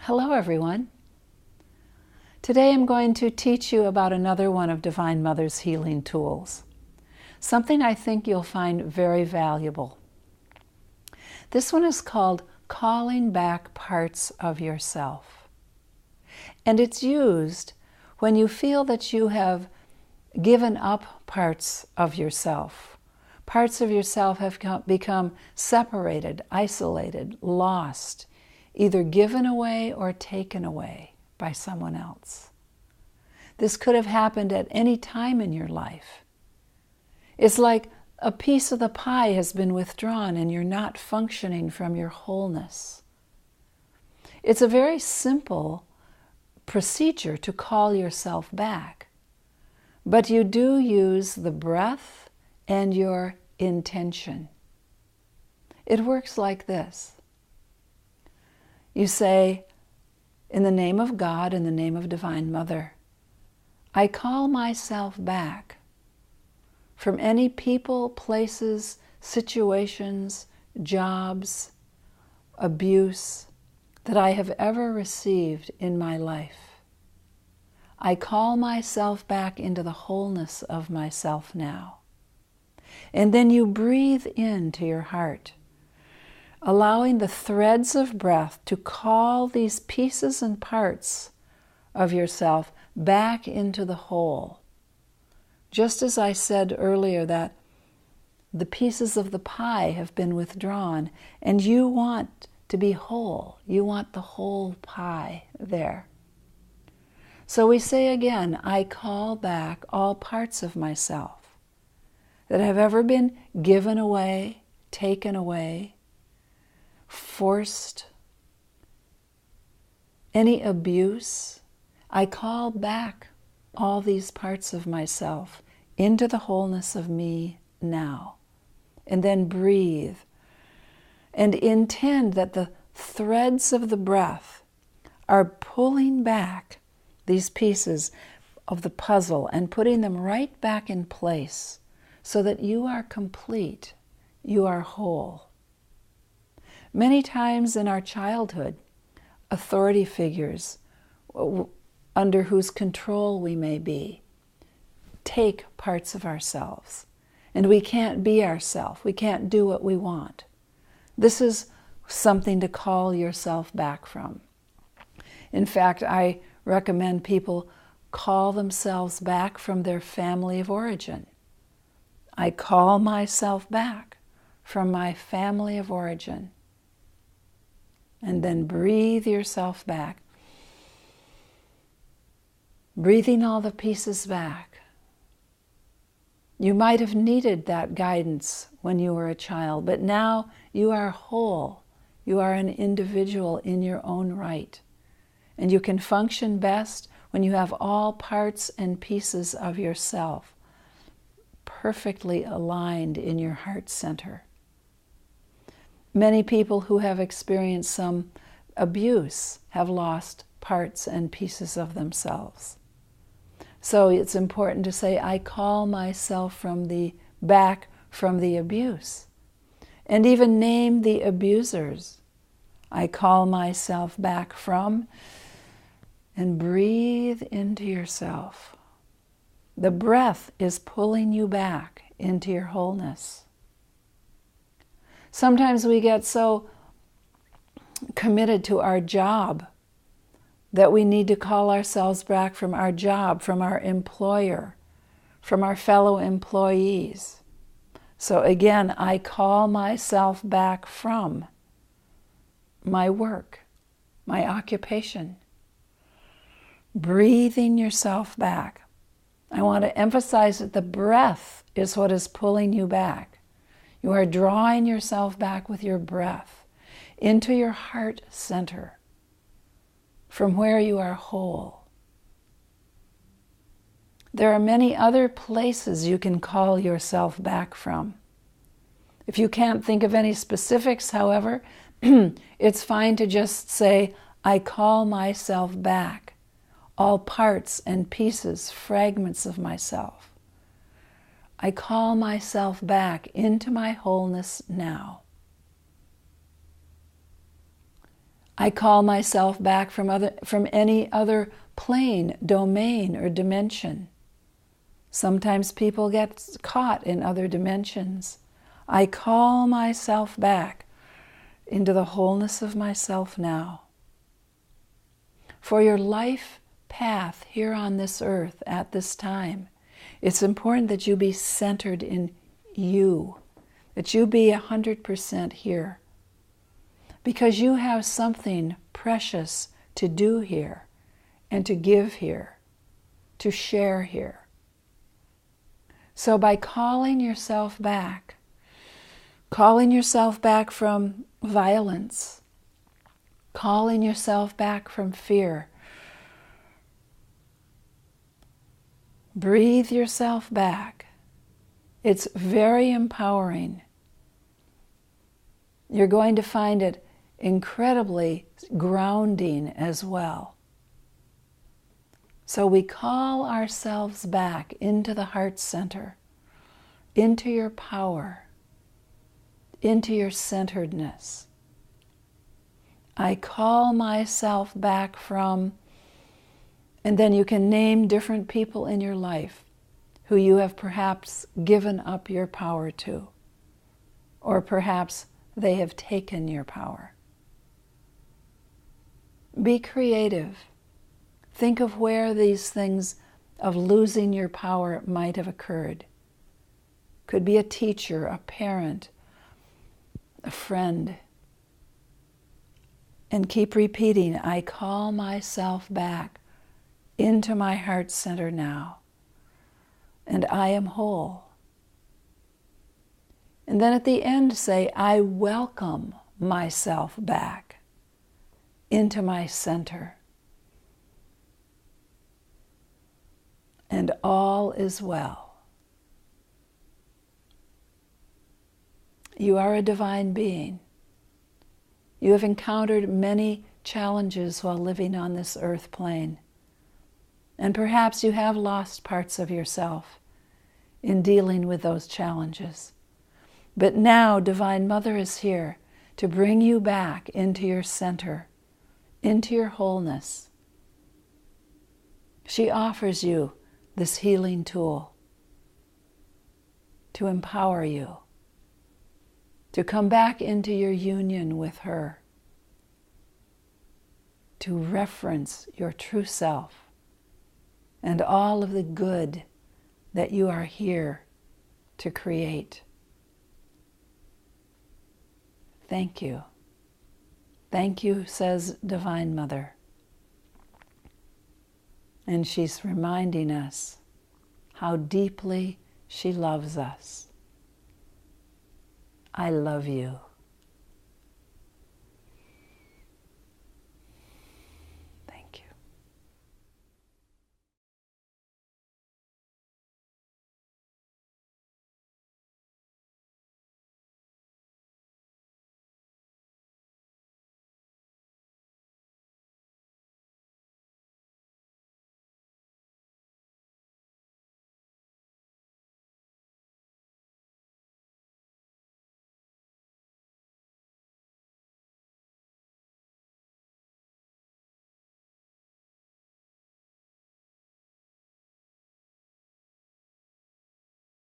Hello everyone. Today I'm going to teach you about another one of Divine Mother's healing tools, something I think you'll find very valuable. This one is called calling back parts of yourself. And it's used when you feel that you have given up parts of yourself. Parts of yourself have become separated, isolated, lost, either given away or taken away by someone else. This could have happened at any time in your life. It's like a piece of the pie has been withdrawn and you're not functioning from your wholeness. It's a very simple procedure to call yourself back, but you do use the breath and your intention. It works like this. You say, in the name of God, in the name of Divine Mother, I call myself back from any people, places, situations, jobs, abuse that I have ever received in my life. I call myself back into the wholeness of myself now. And then you breathe into your heart, allowing the threads of breath to call these pieces and parts of yourself back into the whole. Just as I said earlier that the pieces of the pie have been withdrawn and you want to be whole. You want the whole pie there. So we say again, I call back all parts of myself that have ever been given away, taken away, forced, any abuse. I call back all these parts of myself into the wholeness of me now. And then breathe and intend that the threads of the breath are pulling back these pieces of the puzzle and putting them right back in place so that you are complete, you are whole. Many times in our childhood, authority figures under whose control we may be take parts of ourselves, and we can't be ourselves. We can't do what we want. This is something to call yourself back from. In fact, I recommend people call themselves back from their family of origin. I call myself back from my family of origin. And then breathe yourself back. Breathing all the pieces back. You might have needed that guidance when you were a child, but now you are whole. You are an individual in your own right. And you can function best when you have all parts and pieces of yourself perfectly aligned in your heart center. Many people who have experienced some abuse have lost parts and pieces of themselves. So it's important to say, I call myself back from the abuse. And even name the abusers. I call myself back from, and breathe into yourself. The breath is pulling you back into your wholeness. Sometimes we get so committed to our job that we need to call ourselves back from our job, from our employer, from our fellow employees. So again, I call myself back from my work, my occupation. Breathing yourself back. I want to emphasize that the breath is what is pulling you back. You are drawing yourself back with your breath into your heart center, from where you are whole. There are many other places you can call yourself back from. If you can't think of any specifics, however, it's fine to just say, I call myself back, all parts and pieces, fragments of myself. I call myself back into my wholeness now. I call myself back from any other plane, domain, or dimension. Sometimes people get caught in other dimensions. I call myself back into the wholeness of myself now. For your life path here on this earth at this time, it's important that you be centered in you, that you be 100% here, because you have something precious to do here and to give here, to share here. So by calling yourself back from violence, calling yourself back from fear, breathe yourself back. It's very empowering. You're going to find it incredibly grounding as well. So we call ourselves back into the heart center, into your power, into your centeredness. I call myself back from, and then you can name different people in your life who you have perhaps given up your power to, or perhaps they have taken your power. Be creative. Think of where these things of losing your power might have occurred. Could be a teacher, a parent, a friend. And keep repeating, I call myself back into my heart center now, and I am whole. And then at the end say, I welcome myself back into my center. And all is well. You are a divine being. You have encountered many challenges while living on this earth plane. And perhaps you have lost parts of yourself in dealing with those challenges. But now Divine Mother is here to bring you back into your center, into your wholeness. She offers you this healing tool to empower you, to come back into your union with her, to reference your true self and all of the good that you are here to create. Thank you. Thank you, says Divine Mother. And she's reminding us how deeply she loves us. I love you.